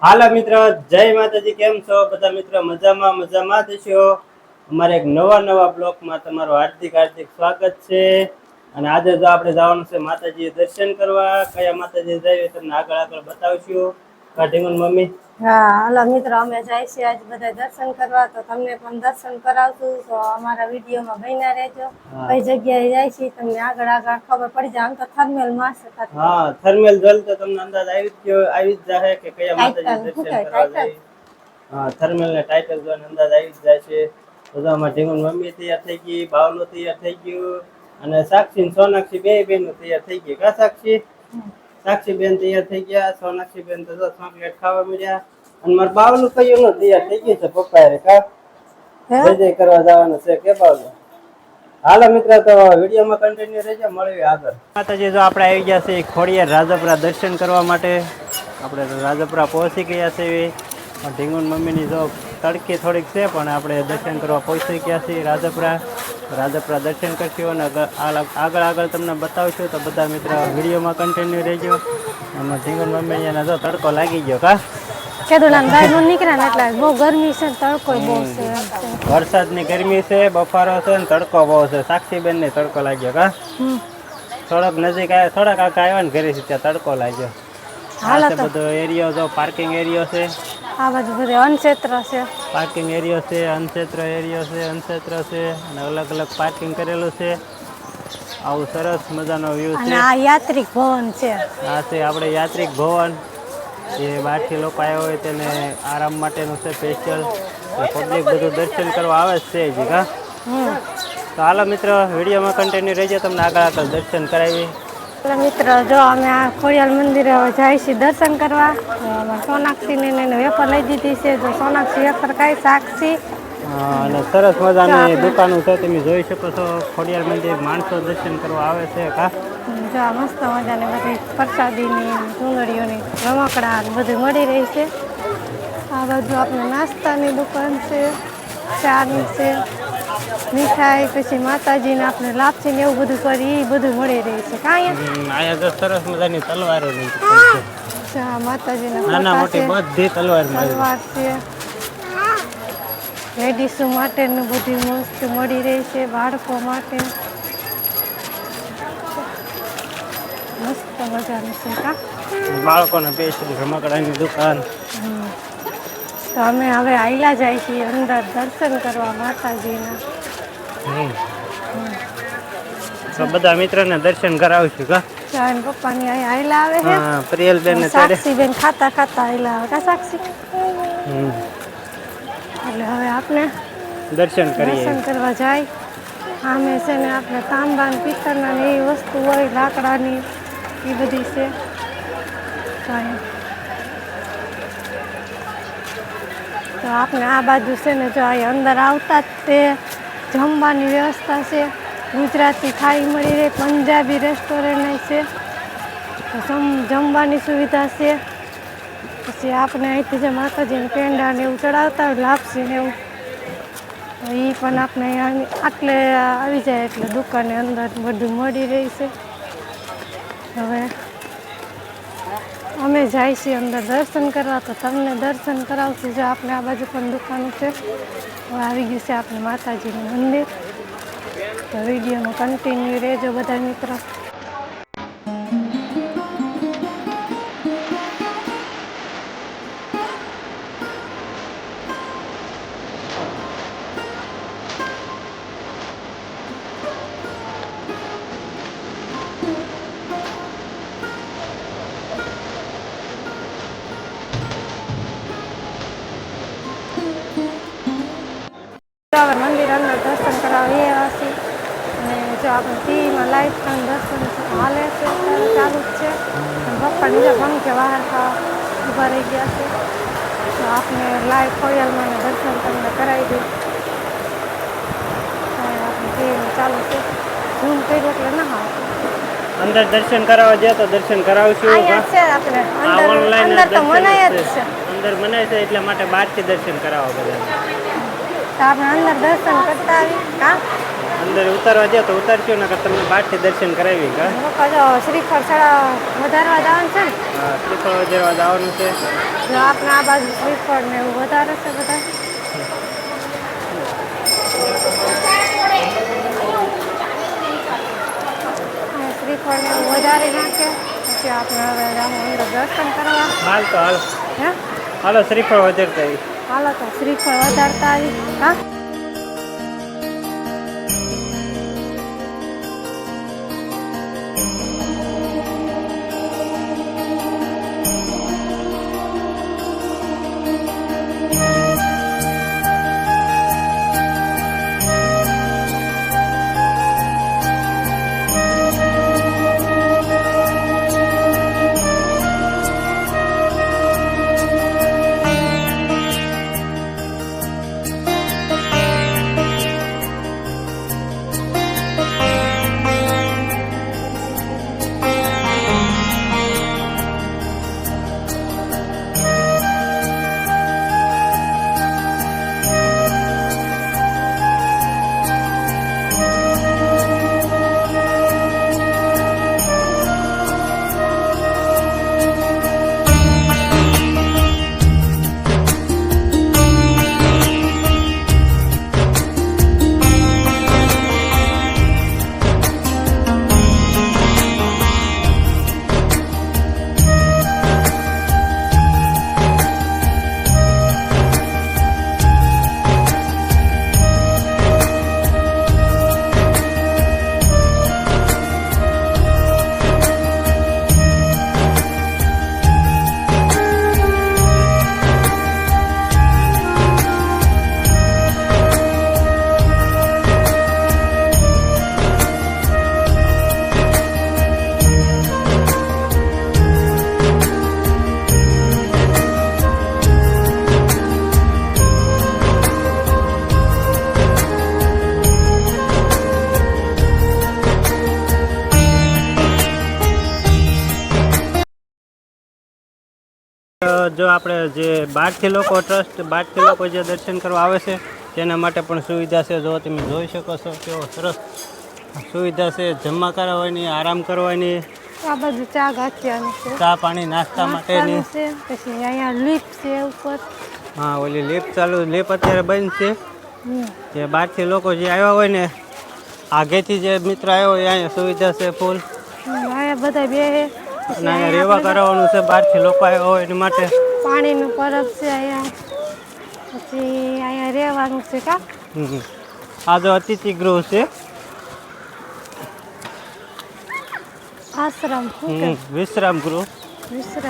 હાલો મિત્ર, જય માતાજી. કેમ છો બધા મિત્ર? મજામાં થશો. અમારે એક નવા બ્લોગમાં તમારું હાર્દિક સ્વાગત છે. અને આજે જો આપણે જવાનું છે માતાજી દર્શન કરવા. કયા માતાજી જઈએ તમને આગળ બતાવશું. કાઢીમન મમ્મી. હા હાલો મિત્રો, અમે જાય છીએ આજ બધા દર્શન કરવા, તો તમને પણ દર્શન કરાવશું. તો અમારા વિડીયોમાં બન્યા રહેજો. કઈ જગ્યાએ જાય છે તમને આગળ ખબર પડી જાય. આમ તો થર્મલ માં છે. હા, થર્મલ જોલ તો તમને અંદાજ આવી જ જાય કે કયા માતાજી દર્શન કરવા જાય. હા, થર્મલ ને ટાઇટલ જોઈને અંદાજ આવી જ જાય છે. તો અમાર ઢીંગુન મમ્મી તૈયાર થઈ ગઈ, બાવલો તૈયાર થઈ ગયું, અને સાક્ષી ને સોનાક્ષી બે બેનો તૈયાર થઈ ગઈ. કા સાક્ષી બેન તૈયાર થઈ ગયા, સોનાક્ષી બેન તો ચોકલેટ ખાવા મળ્યા, અને મારે બાવલું કયું તૈયાર થઈ ગયું છે પપ્પા રે. કા જય કરવા જવાનું છે કે બાવલું. હાલો મિત્ર, તો વિડીયોમાં કન્ટિન્યુ રહેજો, મળીએ આગળ. માતાજી જો આપણે આવી ગયા છે ખોડિયાર રાજપરા દર્શન કરવા માટે. આપણે રાજપરા પહોંચી ગયા છે. ઢીંગુન મમ્મીની જો તડકી થોડીક છે, પણ આપણે દર્શન કરવા પહોંચી ગયા છીએ રાજપરા દર્શન કરશું, અને આગળ તમને બતાવશું. તો બધા મિત્ર વિડીયોમાં કન્ટિન્યુ રહેજો. એમાં ઢીંગુન મમ્મી એને જો તડકો લાગી ગયો. કા બહુ ગરમી છે, તડકો બહુ છે. વરસાદની ગરમી છે, બફારો છે, ને તડકો બહુ છે. સાક્ષીબેન ને તડકો લાગ્યો. કા થોડોક નજીક આવ્યા, થોડાક આગળ આવ્યા ને ઘરે ત્યાં તડકો લાગ્યો. આ બધો એરિયો જો પાર્કિંગ એરિયો છે. આ બધું બધે અનક્ષેત્ર છે. પાર્કિંગ એરિયો છે, અનક્ષેત્ર એરિયો છે, અનક્ષેત્ર છે, અને અલગ પાર્કિંગ કરેલું છે. આવું સરસ મજાનો વ્યૂ છે. આ યાત્રિક ભવન છે. આ છે આપણે યાત્રિક ભવન. જે બહારથી લોકો આવ્યા હોય તેને આરામ માટેનું છે સ્પેશિયલ. પબ્લિક બધું દર્શન કરવા આવે છે જ. કા તો હાલો મિત્ર, વિડીયોમાં કન્ટિન્યુ રહેજો, તમને આગળ દર્શન કરાવી. મિત્રો જો અમે આ ખોડિયાર મંદિરે જાય છીએ દર્શન કરવા. સોનાક્ષીને એને વેફર લઈ દીધી છે. જો સોનાક્ષી વેફર ખાઈ, સાક્ષી અને સરસ મજાની દુકાનો છે, તમે જોઈ શકો છો. ખોડિયાર મંદિર માણસો દર્શન કરવા આવે છે. કા જો મસ્ત મજાની બધી પ્રસાદીની, ચૂંદડીઓની, રમકડા બધું મળી રહી છે. આ બાજુ આપણે નાસ્તાની દુકાન છે, ચાની છે, મીઠાઈ, પછી માતાજીને આપણે લાપસી ને એવું બધું કરી એ બધું મળી રહી છે. અહીંયા સરસ મજાની તલવારો માતાજીના નાના મોટી બધી તલવાર છે. લેડીસો માટેનું બધું મસ્ત મળી રહી છે, બાળકો માટે મસ્ત મજાનું છે. કા બાળકોને સ્પેશિયલ રમકડાની દુકાન. તો અમે હવે આયલા જાય છીએ અંદર દર્શન કરવા માતાજીના. તો બધા મિત્રોને દર્શન કરાવશું. કા પપ્પાની અહીંયા આયલા આવે છે. પ્રિયલબેન ને સાક્ષીબેન ખાતા આયલા આવે. કા સાક્ષી? એટલે હવે આપણે દર્શન કરવા જાય. આમે છે ને આપણે તાંબા પિત્તળના ને એવી વસ્તુ હોય, લાકડાની એ બધી છે. તો આપણે આ બાજુ છે ને જો અહીં અંદર આવતા જ તે જમવાની વ્યવસ્થા છે. ગુજરાતી થાળી મળી રહે, પંજાબી રેસ્ટોરન્ટ છે, જમવાની સુવિધા છે. પછી આપણે અહીંથી જે માતાજીને પેંડા ને એવું ચડાવતા હોય, લાપસી ને એવું, એ પણ આપણે આટલે આવી જાય એટલે દુકાને અંદર બધું મળી રહી છે. હવે અમે જાય છીએ અંદર દર્શન કરવા, તો તમને દર્શન કરાવશું. જો આપણે આ બાજુ પણ દુકાનો છે. હવે આવી ગયું છે આપણે માતાજીનું મંદિર. તો વિડીયોમાં કન્ટિન્યુ રહેજો બધા મિત્રો. મંદિર અંદર દર્શન કરવા આવ્યા છીએ. અને જો આપણે ટીવીમાં લાઈવ પણ દર્શન હાલે છે, ચાલુ જ છે. પપ્પા બીજા પંખે બહાર ઊભા રહી ગયા છે. તો આપણે લાઈવ ખોડિયારમાં દર્શન તમને કરાવી દઈએ. આપણે ટીવીમાં ચાલુ છે, ઝૂમ કર્યું એટલે ના આવે. અંદર દર્શન કરાવવા જાય તો દર્શન કરાવશું. અહીંયા છે આપણે અંદર તો મનાય જ છે. અંદર મનાય છે એટલા માટે બહારથી દર્શન કરાવવા બધા. તો આપણે અંદર દર્શન કરતા આવી. કા અંદર ઉતારવા જાય તો ઉતારશું ને તમને બહારથી દર્શન કરાવી કા લોકો જો શ્રીફળ ચડા વધારવા જવાનું છે ને હા શ્રીફળ વધારવા જવાનું છે જો આપણે આ બાજુ શ્રીફળ ને એવું વધારે છે બધા શ્રીફળ ને એવું વધારી નાખે પછી આપણે હવે જામું અંદર દર્શન કરવા હાલ તો હાલ હે હાલો શ્રીફળ વધારતા આવી હાલો તો શ્રીફળ વધારતા આવી હા જો આપણે જે બહારથી લોકો જે દર્શન કરવા આવે છે તેના માટે પણ સુવિધા છે જો તમે જોઈ શકો છો કેવો સરસ સુવિધા છે જમવા કરવાની આરામ કરવાની આ બધું ચા ગાંઠિયાનું છે ચા પાણી નાસ્તા માટેની છે પછી અહીંયા લિફ્ટ છે ઉપર હા ઓલી લિફ્ટ ચાલુ લિફ્ટ અત્યારે બંધ છે જે બહારથી લોકો જે આવ્યા હોય ને આગેથી જે મિત્ર આવ્યો હોય અહીંયા સુવિધા છે ફૂલ અહીંયા બધા બે અને અહીંયા રહેવા કરાવવાનું છે બહારથી લોકો આવ્યા હોય એની માટે પાણીનું પરબ છે અહીંયા પછી અહીંયા રહેવાનું છે કા આ જો અતિથિ ગૃહ છે આશ્રમ વિશ્રામ ગૃહ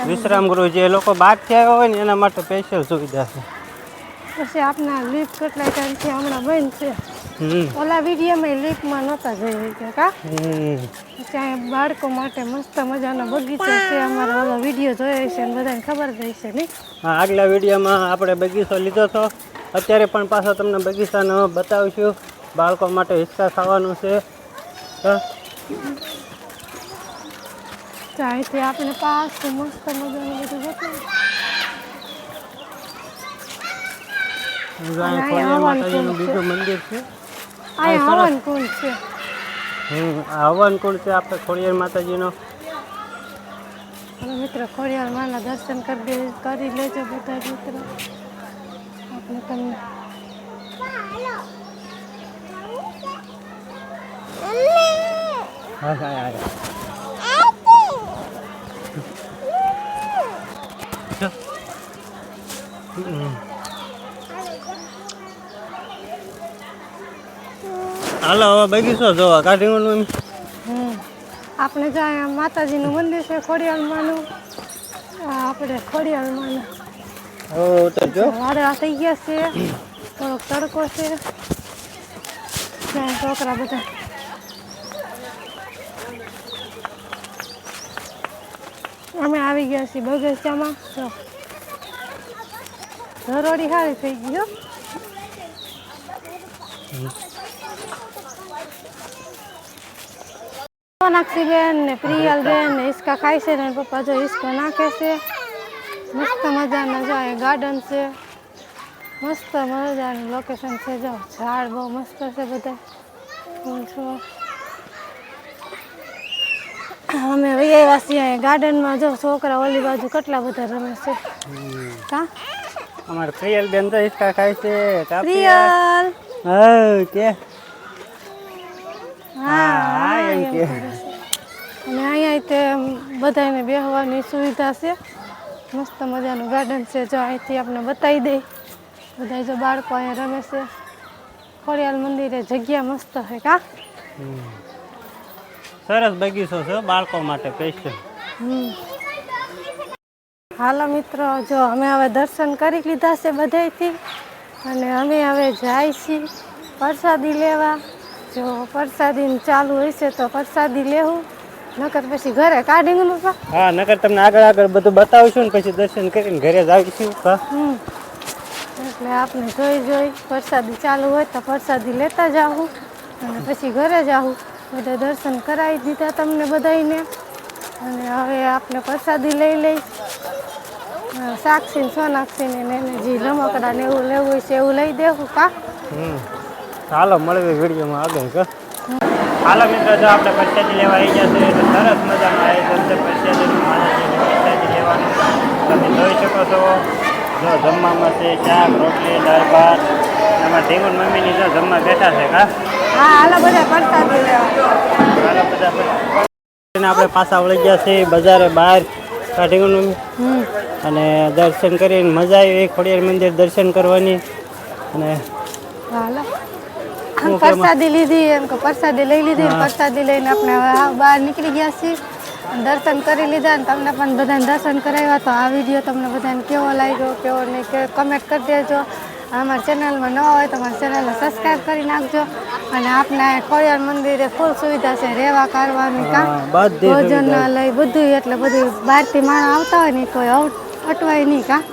વિશ્રામ ગૃહ જે લોકો બહારથી આવ્યા હોય ને એના માટે સ્પેશિયલ સુવિધા છે પછી આપના લિફ્ટ કેટલા ટાઈમથી હમણાં બંધ છે ઓલા વિડીયોમાં લિફ્ટમાં નહોતા જઈ ગયા કા પછી અહીંયા બાળકો માટે મસ્ત મજાનો બગીચો છે અમારો ઓલો વિડીયો જોયો છે ને બધાને ખબર જ હશે નહીં હા આગલા વિડીયોમાં આપણે બગીચો લીધો હતો અત્યારે પણ પાછો તમને બગીચાનો બતાવીશું બાળકો માટે હિંચકા ખાવાનું છે અહીંથી આપણે પાછું મસ્ત મજાનું બધું બતાવ્યું માતાજીનું બીજું મંદિર છે અહીંયા હવન કુંડ છે હવન કુંડ છે આપણે ખોડિયાર માતાજીનો મિત્રો ખોડિયાર માના દર્શન કરી લેજો બધા મિત્રો આપણે તમને હા હા હા હાલો હવે બગીચો જોવા કાઢીવાનું આપણે જ્યાં માતાજીનું મંદિર છે ખોડિયારમાંનું આપણે ખોડિયારમાંનું વાદળા થઈ ગયા છે થોડોક તડકો છે ત્યાં છોકરા બધા અમે આવી ગયા છીએ બગીચામાં તો ધરોડી સારી થઈ ગઈ સોનાક્ષીબેન ને પ્રિયલબેન ને હિંચકા ખાય છે ને પપ્પા જો હિંચકો નાખે છે મસ્ત મજાના જો અહીંયા ગાર્ડન છે મસ્ત મજાનું લોકેશન છે જો ઝાડ બહુ મસ્ત છે બધા ફૂલ છો અમે આવ્યા છીએ ગાર્ડનમાં જો છોકરા ઓલી બાજુ કેટલા બધા રમે છે કા અમારે પ્રિયલ બેન તો હિસકા ખાય છે પ્રિયલ હા કે હા એમ કે અને અહીંયા તે બધાને બેસવાની સુવિધા છે મસ્ત મજાનું ગાર્ડન છે જો અહીંથી આપણે બતાવી દઈ બધા જો બાળકો અહીંયા રમે છે ખોડિયાર મંદિરે જગ્યા મસ્ત છે કા સરસ બગીચો છે બાળકો માટે સ્પેશિયલ હાલો મિત્રો જો અમે હવે દર્શન કરી લીધા છે બધેથી અને અમે હવે જાય છીએ પ્રસાદી લેવા જો પ્રસાદી ચાલુ હશે તો પ્રસાદી લેવું નકર પછી ઘરે કાઢીનું હા નકર તમને આગળ બધું બતાવશું ને પછી દર્શન કરીને ઘરે જ આવીશું એટલે આપણે જોઈ પ્રસાદી ચાલુ હોય તો પ્રસાદી લેતા જાવું અને પછી ઘરે જાવું બધા દર્શન કરાવી દીધા તમને બધાને અને હવે આપણે પ્રસાદી લઈ સાક્ષી સોનાક્ષી ને એને જે રમકડા ને એવું લેવું હોય છે એવું લઈ દેવું કા ચાલો મળવી વિડીયોમાં આગળ કે હાલો મિત્રો જો આપણે પ્રસાદી લેવા આવી ગયા છે તો સરસ મજાનું આયોજન છે પ્રસાદીનું માતાજીની પ્રસાદી લેવાનું તમે જોઈ શકો છો જો જમવામાં છે શાક રોટલી દાળ ભાત એમાં ઢીંગુન મમ્મીની જો જમવા બેઠા છે કા હા હાલો બધા પ્રસાદી લેવા હાલો બધા આપણે પાછા વળી ગયા છે બજારે બહાર ઢીંગુન મમ્મી અને દર્શન કરીને મજા આવી ખોડિયાર મંદિર દર્શન કરવાની અને હાલો પ્રસાદી લીધી એમ કે પ્રસાદી લઈ લીધી પ્રસાદી લઈને આપણે બહાર નીકળી ગયા છીએ દર્શન કરી લીધા ને તમને પણ બધાને દર્શન કરાવ્યા તો આ વિડીયો તમને બધાને કેવો લાગ્યો કેવો નહીં કે કમેન્ટ કરી દેજો અમારા ચેનલમાં નવા હોય તો અમારી ચેનલને સબસ્ક્રાઈબ કરી નાખજો અને આપણે ખોડિયાર મંદિરે ફૂલ સુવિધા છે રહેવા કરવાની કામ ભોજનાલય બધું એટલે બધું બહારથી માણસ આવતા હોય ને કોઈ અટવાય નહીં કાં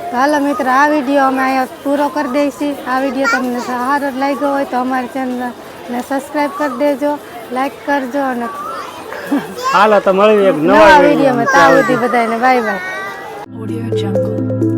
તો હાલો મિત્રો આ વિડીયો અમે અહીંયા પૂરો કરી દઈશું આ વિડીયો તમને સારો લાગ્યો હોય તો અમારી ચેનલને સબસ્ક્રાઈબ કરી દેજો લાઈક કરજો અને હાલો તો મળીએ એક નવા વિડીયોમાં ત્યાં સુધી બધાને બાય બાય. Audio Jungle.